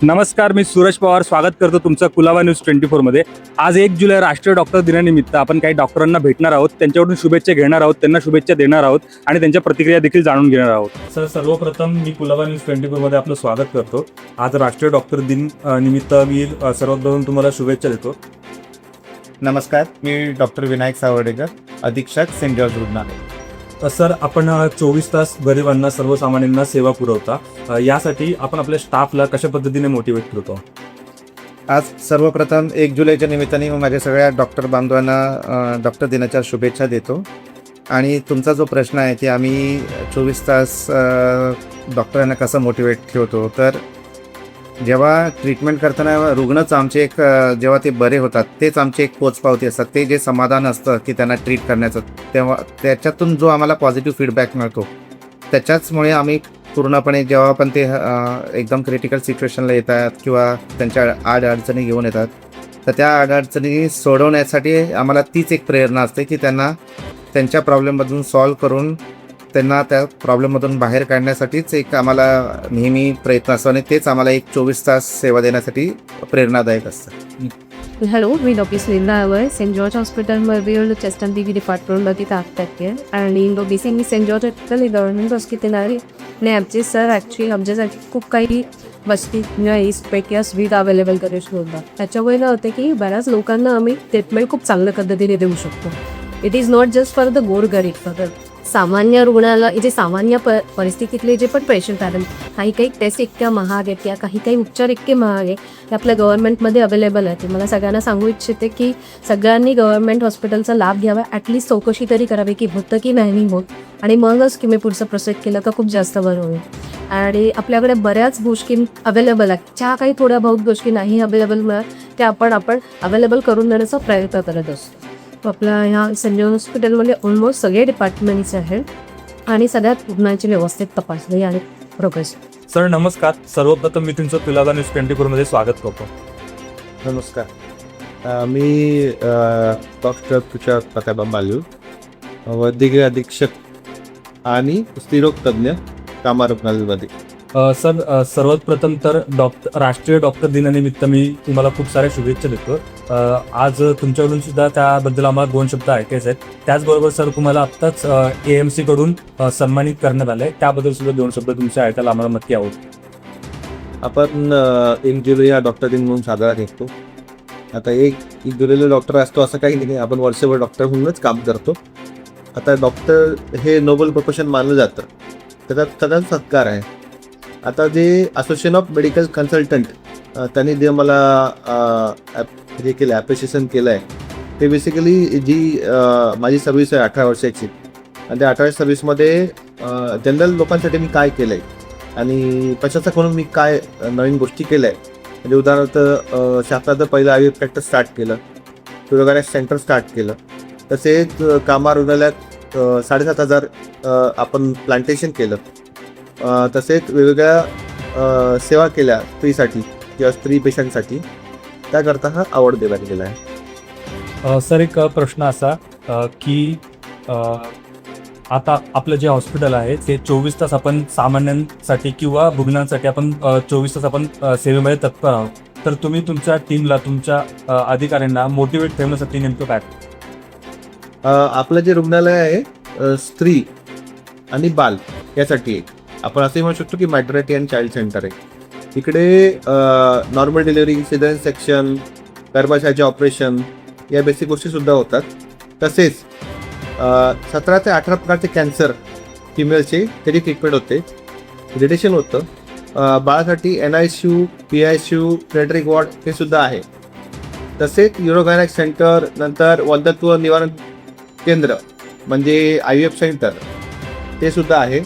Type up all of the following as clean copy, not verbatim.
नमस्कार, मी सूरज पवार स्वागत करतो तुमचं कुलाबा न्यूज 24 मध्ये। आज 1 जुलै राष्ट्रीय डॉक्टर दिनानिमित्त आपण काही डॉक्टरांना भेटणार आहोत, त्यांच्याकडून शुभेच्छा घेणार आहोत, त्यांना शुभेच्छा देणार आहोत आणि त्यांच्या प्रतिक्रिया देखील जाणून घेणार आहोत। सर, सर्वप्रथम मी कुलाबा न्यूज 24 मध्ये आपलं स्वागत करतो। आज राष्ट्रीय डॉक्टर दिन निमित्त मी सर्वप्रथम तुम्हाला शुभेच्छा देतो। नमस्कार, मी डॉक्टर विनायक सावर्डेकर, अधीक्षक सेंट जॉर्ज रुग्णालय। सर, आपण 24 तास गरिबांना सर्वसामान्यांना सेवा पुरवता, यासाठी आपण आपल्या स्टाफला कशा पद्धतीने मोटिवेट करतो? आज सर्वप्रथम 1 जुलैच्या निमित्ताने मी माझ्या सगळ्या डॉक्टर बांधवांना डॉक्टर दिनाच्या शुभेच्छा देतो। आणि तुमचा जो प्रश्न आहे की आम्ही 24 तास डॉक्टरांना कसं मोटिवेट ठेवतो, तर जेव्हा ट्रीटमेंट करताना रुग्णच आमचे एक जेव्हा ते बरे होतात तेच आमचे एक पोचपावती असतात, ते जे समाधान असतं की त्यांना ट्रीट करण्याचं, तेव्हा त्याच्यातून जो आम्हाला पॉझिटिव्ह फीडबॅक मिळतो त्याच्याचमुळे आम्ही पूर्णपणे जेव्हा पण ते एकदम क्रिटिकल सिच्युएशनला येतात किंवा त्यांच्या अडचणी घेऊन येतात, तर त्या अडचणी सोडवण्यासाठी आम्हाला तीच एक प्रेरणा असते की त्यांना त्यांच्या प्रॉब्लेममधून सॉल्व करून त्यांना त्या प्रॉब्लेममधून बाहेर काढण्यासाठीच एक आम्हाला नेहमी प्रयत्न असतो आणि तेच आम्हाला एक 24 तास सेवा देण्यासाठी प्रेरणादायक असतं। Hello, मी doctor Surendra Awal saint George हॉस्पिटलमध्ये चेस्ट अँड टीबी डिपार्टमेंटमध्ये काम करते आणि basically saint George hospital government hospital आहे आणि आमचे सर ॲक्च्युली आमच्यासाठी खूप काही वस्ती ईस्टपैकी या सुविधा अवेलेबल करू शकतो। त्याच्यामुळे काय होतं की बऱ्याच लोकांना आम्ही ट्रीटमेंट खूप चांगल्या पद्धतीने देऊ शकतो। It is not just for the गोरगरीब, फक्त सामान्य रुग्णाला जे सामान्य परिस्थितीतले जे पण पेशंट आहेत, काही टेस्ट इतक्या महाग आहेत किंवा काही उपचार इतके महाग आहे ते आपल्या गव्हर्नमेंटमध्ये अवेलेबल आहे। मला सगळ्यांना सांगू इच्छिते की सगळ्यांनी गव्हर्नमेंट हॉस्पिटलचा लाभ घ्यावा, ॲटलिस्ट चौकशी तरी करावी की होतं की नाही होत, आणि मगच तुम्ही पुढचं प्रोसेस केलं तर खूप जास्त बरं होईल। आणि आपल्याकडे बऱ्याच गोष्टी अवेलेबल आहेत, ज्या काही थोड्या बहुत गोष्टी नाही अवेलेबल मिळत त्या आपण अवेलेबल करून देण्याचा प्रयत्न करत असतो। आपल्या ह्या सेंट जॉर्ज हॉस्पिटलमध्ये ऑलमोस्ट सगळे डिपार्टमेंट्स आहेत आणि सगळ्यात रुग्णांची व्यवस्थित तपासणी आणि प्रोग्रेस। सर नमस्कार, सर्वप्रथम मी तुमचं कुलाबा न्यूज 24 मध्ये स्वागत करतो। नमस्कार, मी डॉक्टर तुषार प्रतापबालू, वैद्यकीय अधीक्षक आणि स्त्रीरोग तज्ज्ञ कामा रुग्णालयामध्ये। सर, सर्वात प्रथम तर राष्ट्रीय डॉक्टर दिनानिमित्त मी तुम्हाला खूप साऱ्या शुभेच्छा देतो। आज तुमच्याकडून सुद्धा त्याबद्दल आम्हाला 2 शब्द ऐकायचे आहेत। त्याचबरोबर सर, तुम्हाला आत्ताच AMC कडून सन्मानित करण्यात आलं आहे, त्याबद्दल सुद्धा 2 शब्द तुमचे ऐकायला आम्हाला नक्की आवडतील। आपण 1 जुलै हा डॉक्टर दिन म्हणून साजरा करतो। आता 1 जुलैला डॉक्टर असतो असं काही नाही, आपण वर्षभर डॉक्टर म्हणूनच काम करतो। आता डॉक्टर हे नोबल प्रोफेशन मानलं जातं, त्याचा सत्कार आहे। आता जे असोसिएशन ऑफ मेडिकल कन्सल्टंट त्यांनी जे मला हे केलं, ॲप्रिशिएशन केलं आहे, ते बेसिकली जी माझी सर्व्हिस आहे 18 वर्षाची, आणि त्या 18 सर्व्हिसमध्ये जनरल लोकांसाठी मी काय केलं आहे आणि कशाचं करून मी काय नवीन गोष्टी केल्या आहे। म्हणजे उदाहरणार्थ शासनाचं पहिलं IVF प्रॅक्टिस स्टार्ट केलं, फ्लोरोगायनेक सेंटर स्टार्ट केलं, तसेच कामा रुग्णालयात 7,500 आपण प्लांटेशन केलं, तसेच वेगवेगळ्या सेवा केल्या स्त्रीसाठी किंवा स्त्री पेशंटसाठी, त्याकरता हा अवॉर्ड देण्यात गेला आहे। सर, एक प्रश्न असा की आता आपलं जे हॉस्पिटल आहे ते 24 तास आपण सामान्यांसाठी किंवा रुग्णांसाठी आपण 24 तास आपण सेवेमध्ये तत्पर आहोत, तर तुम्ही तुमच्या टीमला, तुमच्या अधिकाऱ्यांना मोटिवेट ठेवण्यासाठी नेमकं काय? आपलं जे रुग्णालय आहे स्त्री आणि बाल यासाठी आहे। आपण असंही म्हणू शकतो की मॅटर्निटी अँड चाइल्ड सेंटर आहे। इकडे नॉर्मल डिलिव्हरी, सिझेरियन सेक्शन, गर्भाशयाचे ऑपरेशन या बेसिक गोष्टीसुद्धा होतात। तसेच 17 ते 18 प्रकारचे कॅन्सर फिमेलचे त्याची ट्रीटमेंट होते, रेडिएशन होतं। बाळासाठी NICU, PICU, पेडियाट्रिक वॉर्ड हे सुद्धा आहे। तसेच युरोगायनेक सेंटर, नंतर वंध्यत्व निवारण केंद्र म्हणजे IVF सेंटर ते सुद्धा आहे।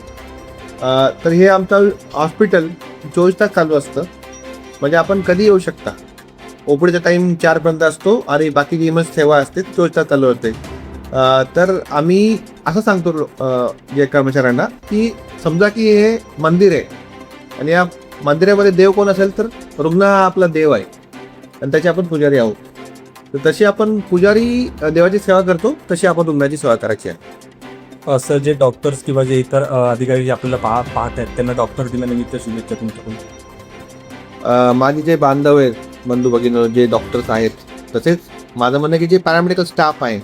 तर हे आमचं हॉस्पिटल 24 तास चालू असतं, म्हणजे आपण कधी येऊ शकता। OPDचा टाईम 4 पर्यंत असतो आणि बाकी जी इमर्जन्सी सेवा असते 24 तास चालू होते। तर आम्ही असं सांगतो जे कर्मचाऱ्यांना की समजा की हे मंदिर आहे आणि या मंदिरामध्ये देव कोण असेल तर रुग्ण हा आपला देव आहे आणि त्याचे आपण पुजारी आहोत। तर तशी आपण पुजारी देवाची सेवा करतो, तशी आपण रुग्णाची सेवा करायची आहे। असं जे डॉक्टर्स किंवा जे इतर अधिकारी जे आपल्याला पाहत आहेत त्यांना डॉक्टर दिनानिमित्त शुभेच्छा तुमच्याकडून? माझे जे बांधव आहेत बंधू भगिनी जे डॉक्टर्स आहेत तसेच माझं म्हणणं की जे पॅरामेडिकल स्टाफ आहे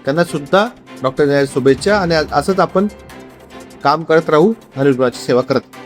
त्यांना सुद्धा डॉक्टर दिनाच्या शुभेच्छा आणि असंच आपण काम करत राहू आणि रुग्णाची सेवा करत